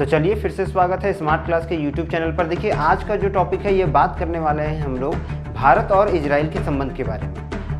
तो चलिए फिर से स्वागत है स्मार्ट क्लास के यूट्यूब चैनल पर। देखिए आज का जो टॉपिक है ये बात करने वाले हैं हम लोग भारत और इजराइल के संबंध के बारे में।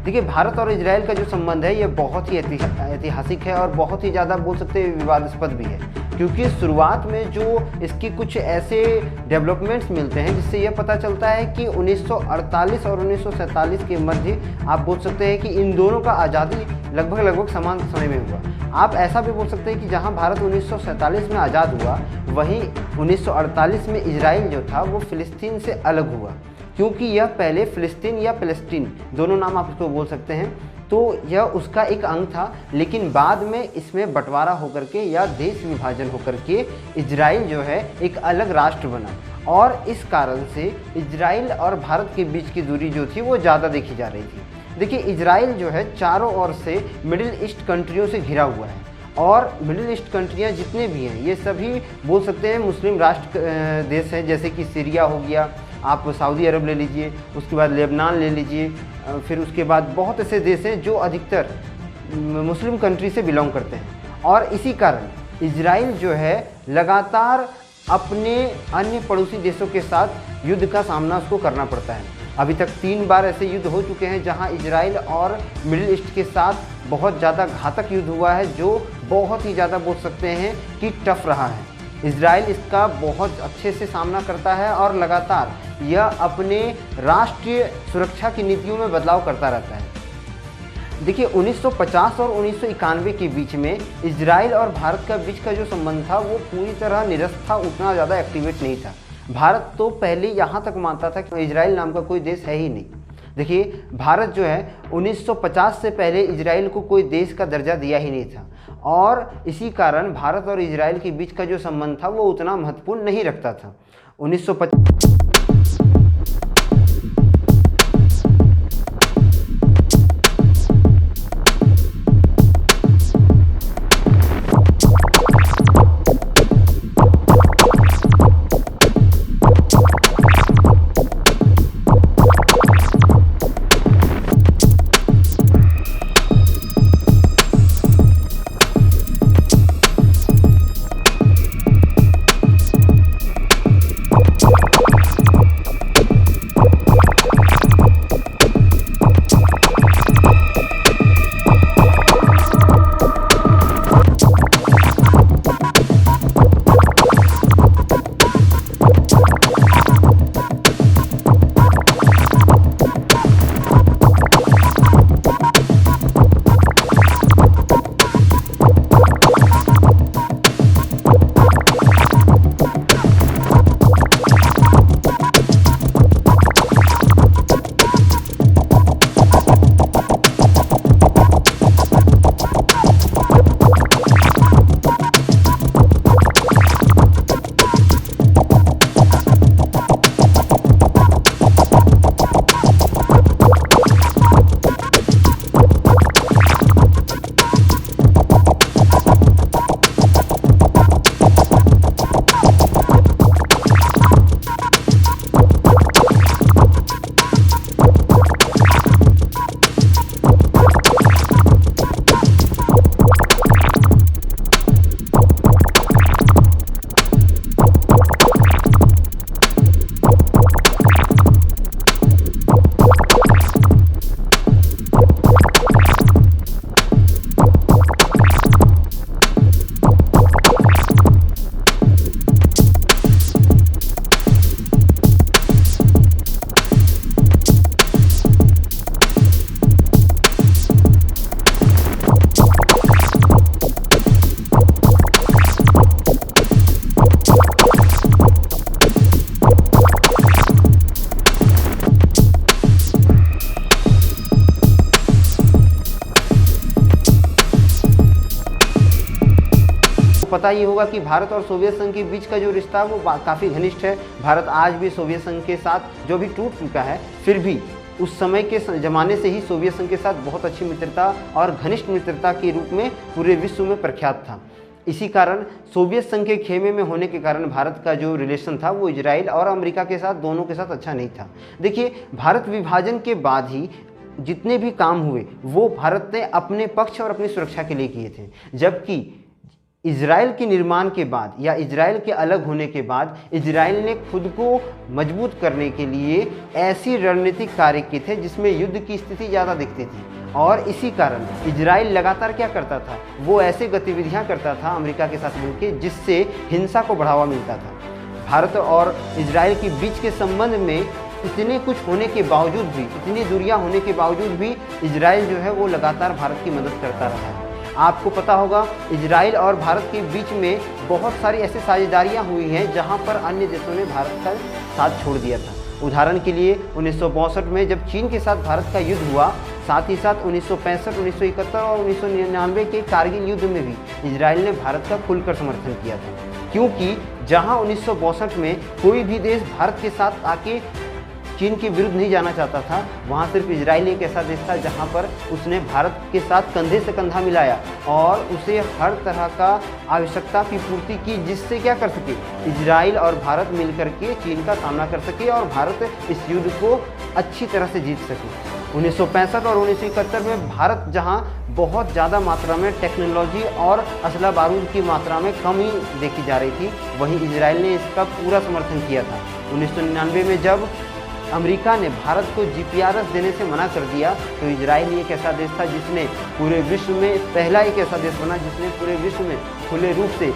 देखिए भारत और इजराइल का जो संबंध है ये बहुत ही ऐतिहासिक है और बहुत ही ज़्यादा बोल सकते हैं विवादास्पद भी है, क्योंकि शुरुआत में जो इसकी कुछ ऐसे डेवलपमेंट्स मिलते हैं जिससे यह पता चलता है कि 1948 और 1947 के मध्य आप बोल सकते हैं कि इन दोनों का आज़ादी लगभग समान समय में हुआ। आप ऐसा भी बोल सकते हैं कि जहां भारत 1947 में आज़ाद हुआ वहीं 1948 में इजराइल जो था वो फ़िलिस्तीन से अलग हुआ, क्योंकि यह पहले फ़िलिस्तीन या फ़लस्तीन दोनों नाम आप इसको बोल सकते हैं, तो यह उसका एक अंग था। लेकिन बाद में इसमें बंटवारा होकर के या देश विभाजन होकर के इजराइल जो है एक अलग राष्ट्र बना और इस कारण से इजराइल और भारत के बीच की दूरी जो थी वो ज़्यादा देखी जा रही थी। देखिए इजराइल जो है चारों ओर से मिडिल ईस्ट कंट्रियों से घिरा हुआ है और मिडिल ईस्ट कंट्रियाँ जितने भी हैं ये सभी बोल सकते हैं मुस्लिम राष्ट्र देश हैं, जैसे कि सीरिया हो गया, आप सऊदी अरब ले लीजिए, उसके बाद लेबनान ले लीजिए, फिर उसके बाद बहुत ऐसे देश हैं जो अधिकतर मुस्लिम कंट्री से बिलोंग करते हैं। और इसी कारण इजराइल जो है लगातार अपने अन्य पड़ोसी देशों के साथ युद्ध का सामना उसको करना पड़ता है। अभी तक 3 बार ऐसे युद्ध हो चुके हैं जहां इजराइल और मिडिल ईस्ट के साथ बहुत ज़्यादा घातक युद्ध हुआ है, जो बहुत ही ज़्यादा बोल सकते हैं कि टफ रहा है। इजराइल इसका बहुत अच्छे से सामना करता है और लगातार यह अपने राष्ट्रीय सुरक्षा की नीतियों में बदलाव करता रहता है। देखिए 1950 और 1991 के बीच में इजराइल और भारत का बीच का जो संबंध था वो पूरी तरह निरस्त था, उतना ज़्यादा एक्टिवेट नहीं था। भारत तो पहले यहाँ तक मानता था कि इजराइल नाम का कोई देश है ही नहीं। देखिए भारत जो है 1950 से पहले इजराइल को कोई देश का दर्जा दिया ही नहीं था और इसी कारण भारत और इजराइल के बीच का जो संबंध था वो उतना महत्वपूर्ण नहीं रखता था। 1950 पता ही होगा कि भारत और सोवियत संघ के बीच का जो रिश्ता है वो काफ़ी घनिष्ठ है। भारत आज भी सोवियत संघ के साथ जो भी टूट चुका है, फिर भी उस समय के ज़माने से ही सोवियत संघ के साथ बहुत अच्छी मित्रता और घनिष्ठ मित्रता के रूप में पूरे विश्व में प्रख्यात था। इसी कारण सोवियत संघ के खेमे में होने के कारण भारत का जो रिलेशन था वो इजराइल और अमेरिका के साथ दोनों के साथ अच्छा नहीं था। देखिए भारत विभाजन के बाद ही जितने भी काम हुए वो भारत ने अपने पक्ष और अपनी सुरक्षा के लिए किए थे, जबकि इजराइल के निर्माण के बाद या इजराइल के अलग होने के बाद इजराइल ने खुद को मजबूत करने के लिए ऐसी रणनीतिक कार्य किए थे जिसमें युद्ध की स्थिति ज़्यादा दिखती थी। और इसी कारण इजराइल लगातार क्या करता था, वो ऐसे गतिविधियां करता था अमेरिका के साथ मिलकर जिससे हिंसा को बढ़ावा मिलता था। भारत और इजराइल के बीच के संबंध में इतने कुछ होने के बावजूद भी, इतनी दूरियां होने के बावजूद भी इजराइल जो है वो लगातार भारत की मदद करता रहा है। आपको पता होगा इजराइल और भारत के बीच में बहुत सारी ऐसी साझेदारियां हुई हैं जहां पर अन्य देशों ने भारत का साथ छोड़ दिया था। उदाहरण के लिए 1962 में जब चीन के साथ भारत का युद्ध हुआ, साथ ही साथ 1965, 1971 और 1999 के कारगिल युद्ध में भी इजराइल ने भारत का खुलकर समर्थन किया था। क्योंकि जहां 1962 में कोई भी देश भारत के साथ आके चीन के विरुद्ध नहीं जाना चाहता था, वहाँ सिर्फ इजराइल एक ऐसा देश था जहाँ पर उसने भारत के साथ कंधे से कंधा मिलाया और उसे हर तरह का आवश्यकता की पूर्ति की, जिससे क्या कर सके, इजराइल और भारत मिलकर के चीन का सामना कर सके और भारत इस युद्ध को अच्छी तरह से जीत सके। 1965 और 1971 में भारत जहां बहुत ज़्यादा मात्रा में टेक्नोलॉजी और असला बारूद की मात्रा में कमी देखी जा रही थी, वहीं इजराइल ने इसका पूरा समर्थन किया था। 1999 में जब अमेरिका ने भारत को GPRS देने से मना कर दिया, तो इजराइल एक ऐसा देश था जिसने पूरे विश्व में पहला एक ऐसा देश बना जिसने पूरे विश्व में खुले रूप से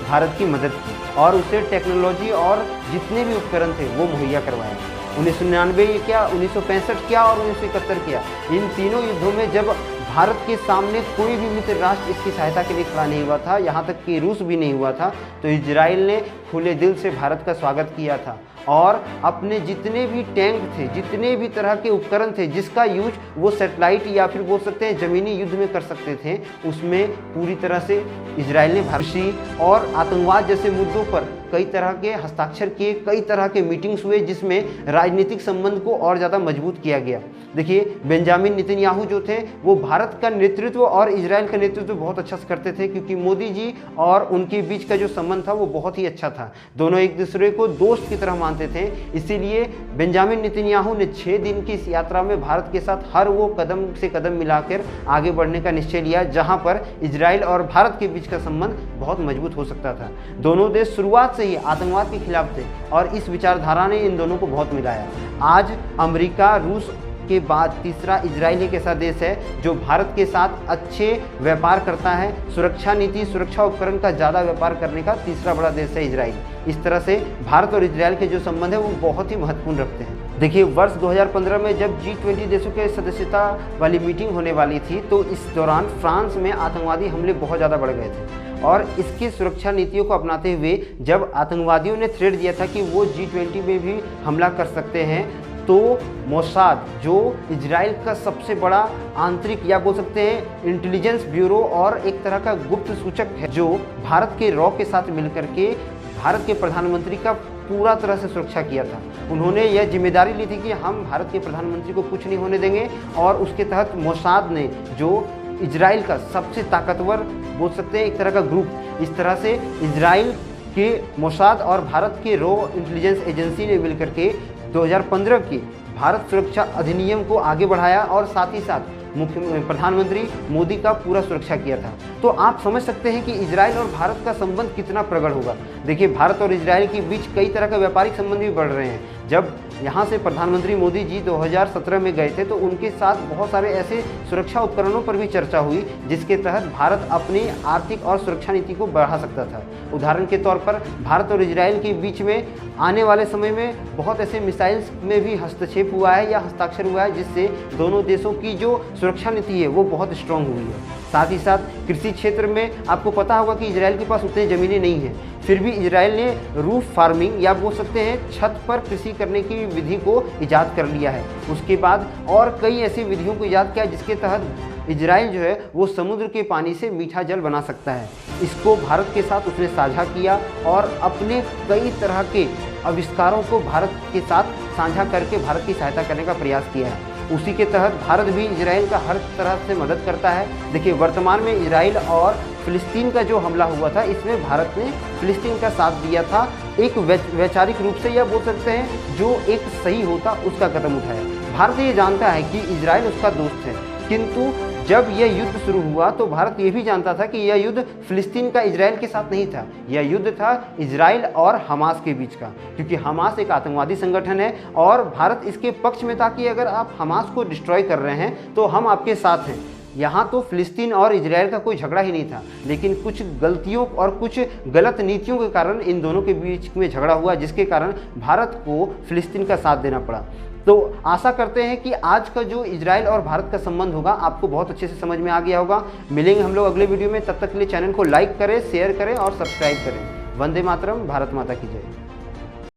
भारत की मदद की और उसे टेक्नोलॉजी और जितने भी उपकरण थे वो मुहैया करवाए। 1999 क्या, 1965 क्या और 1971 क्या, इन तीनों युद्धों में जब भारत के सामने कोई भी मित्र राष्ट्र इसकी सहायता के लिए खड़ा नहीं हुआ था, यहाँ तक कि रूस भी नहीं हुआ था, तो इजराइल ने खुले दिल से भारत का स्वागत किया था और अपने जितने भी टैंक थे, जितने भी तरह के उपकरण थे जिसका यूज वो सैटेलाइट या फिर बोल सकते हैं ज़मीनी युद्ध में कर सकते थे, उसमें पूरी तरह से इजराइल ने भारत और आतंकवाद जैसे मुद्दों पर कई तरह के हस्ताक्षर किए, कई तरह के मीटिंग्स हुए जिसमें राजनीतिक संबंध को और ज़्यादा मजबूत किया गया। देखिए, बेंजामिन नेतन्याहू जो थे वो भारत का नेतृत्व और इजराइल का नेतृत्व बहुत अच्छा से करते थे, क्योंकि मोदी जी और उनके बीच का जो संबंध था वो बहुत ही अच्छा था। दोनों एक दूसरे को दोस्त की तरह मानते थे। इसीलिए बेंजामिन नेतन्याहू ने 6 दिन की इस यात्रा में भारत के साथ हर वो कदम से कदम मिलाकर आगे बढ़ने का निश्चय लिया जहां पर इजराइल और भारत के बीच का संबंध बहुत मजबूत हो सकता था। दोनों देश शुरुआत से ही आतंकवाद के खिलाफ थे और इस विचारधारा ने इन दोनों को बहुत मिलाया। आज अमेरिका, रूस के बाद तीसरा इजराइल एक ऐसा देश है जो भारत के साथ अच्छे व्यापार करता है। सुरक्षा नीति, सुरक्षा उपकरण का ज़्यादा व्यापार करने का तीसरा बड़ा देश है इजराइल। इस तरह से भारत और इजराइल के जो संबंध है वो बहुत ही महत्वपूर्ण रखते हैं। देखिए, वर्ष 2015 में जब G20 देशों के सदस्यता वाली मीटिंग होने वाली थी, तो इस दौरान फ्रांस में आतंकवादी हमले बहुत ज़्यादा बढ़ गए थे और इसकी सुरक्षा नीतियों को अपनाते हुए जब आतंकवादियों ने थ्रेट दिया था कि वो G20 में भी हमला कर सकते हैं, तो मोसाद, जो इजराइल का सबसे बड़ा आंतरिक या बोल सकते हैं इंटेलिजेंस ब्यूरो और एक तरह का गुप्त सूचक है, जो भारत के रॉ के साथ मिलकर के भारत के प्रधानमंत्री का पूरा तरह से सुरक्षा किया था। उन्होंने यह जिम्मेदारी ली थी कि हम भारत के प्रधानमंत्री को कुछ नहीं होने देंगे और उसके तहत मोसाद ने, जो इजराइल का सबसे ताकतवर बोल सकते हैं एक तरह का ग्रुप, इस तरह से इजराइल के मोसाद और भारत के रॉ इंटेलिजेंस एजेंसी ने मिलकर के 2015 के भारत सुरक्षा अधिनियम को आगे बढ़ाया और साथ ही साथ प्रधानमंत्री मोदी का पूरा सुरक्षा किया था। तो आप समझ सकते हैं कि इजराइल और भारत का संबंध कितना प्रगाढ़ होगा। देखिए, भारत और इजराइल के बीच कई तरह का व्यापारिक संबंध भी बढ़ रहे हैं। जब यहाँ से प्रधानमंत्री मोदी जी 2017 में गए थे तो उनके साथ बहुत सारे ऐसे सुरक्षा उपकरणों पर भी चर्चा हुई जिसके तहत भारत अपनी आर्थिक और सुरक्षा नीति को बढ़ा सकता था। उदाहरण के तौर पर भारत और इजराइल के बीच में आने वाले समय में बहुत ऐसे मिसाइल्स में भी हस्तक्षेप हुआ है या हस्ताक्षर हुआ है, जिससे दोनों देशों की जो सुरक्षा नीति है वो बहुत स्ट्रांग हुई है। साथ ही साथ कृषि क्षेत्र में आपको पता होगा कि इजराइल के पास उतनी ज़मीनें नहीं हैं, फिर भी इजराइल ने रूफ फार्मिंग या बोल सकते हैं छत पर कृषि करने की विधि को ईजाद कर लिया है। उसके बाद और कई ऐसी विधियों को ईजाद किया जिसके तहत इजराइल जो है वो समुद्र के पानी से मीठा जल बना सकता है। इसको भारत के साथ उसने साझा किया और अपने कई तरह के आविष्कारों को भारत के साथ साझा करके भारत की सहायता करने का प्रयास किया है। उसी के तहत भारत भी इजराइल का हर तरह से मदद करता है। देखिए, वर्तमान में इजराइल और फिलिस्तीन का जो हमला हुआ था, इसमें भारत ने फिलिस्तीन का साथ दिया था। एक वैचारिक रूप से यह बोल सकते हैं जो एक सही होता उसका कदम उठाया। भारत ये जानता है कि इजराइल उसका दोस्त है, किंतु जब यह युद्ध शुरू हुआ तो भारत ये भी जानता था कि यह युद्ध फिलिस्तीन का इजराइल के साथ नहीं था, यह युद्ध था इजराइल और हमास के बीच का, क्योंकि हमास एक आतंकवादी संगठन है और भारत इसके पक्ष में था कि अगर आप हमास को डिस्ट्रॉय कर रहे हैं तो हम आपके साथ हैं। यहाँ तो फिलिस्तीन और इजराइल का कोई झगड़ा ही नहीं था, लेकिन कुछ गलतियों और कुछ गलत नीतियों के कारण इन दोनों के बीच में झगड़ा हुआ, जिसके कारण भारत को फिलिस्तीन का साथ देना पड़ा। तो आशा करते हैं कि आज का जो इजराइल और भारत का संबंध होगा आपको बहुत अच्छे से समझ में आ गया होगा। मिलेंगे हम लोग अगले वीडियो में, तब तक के लिए चैनल को लाइक करें, शेयर करें और सब्सक्राइब करें। वंदे मातरम, भारत माता की जय।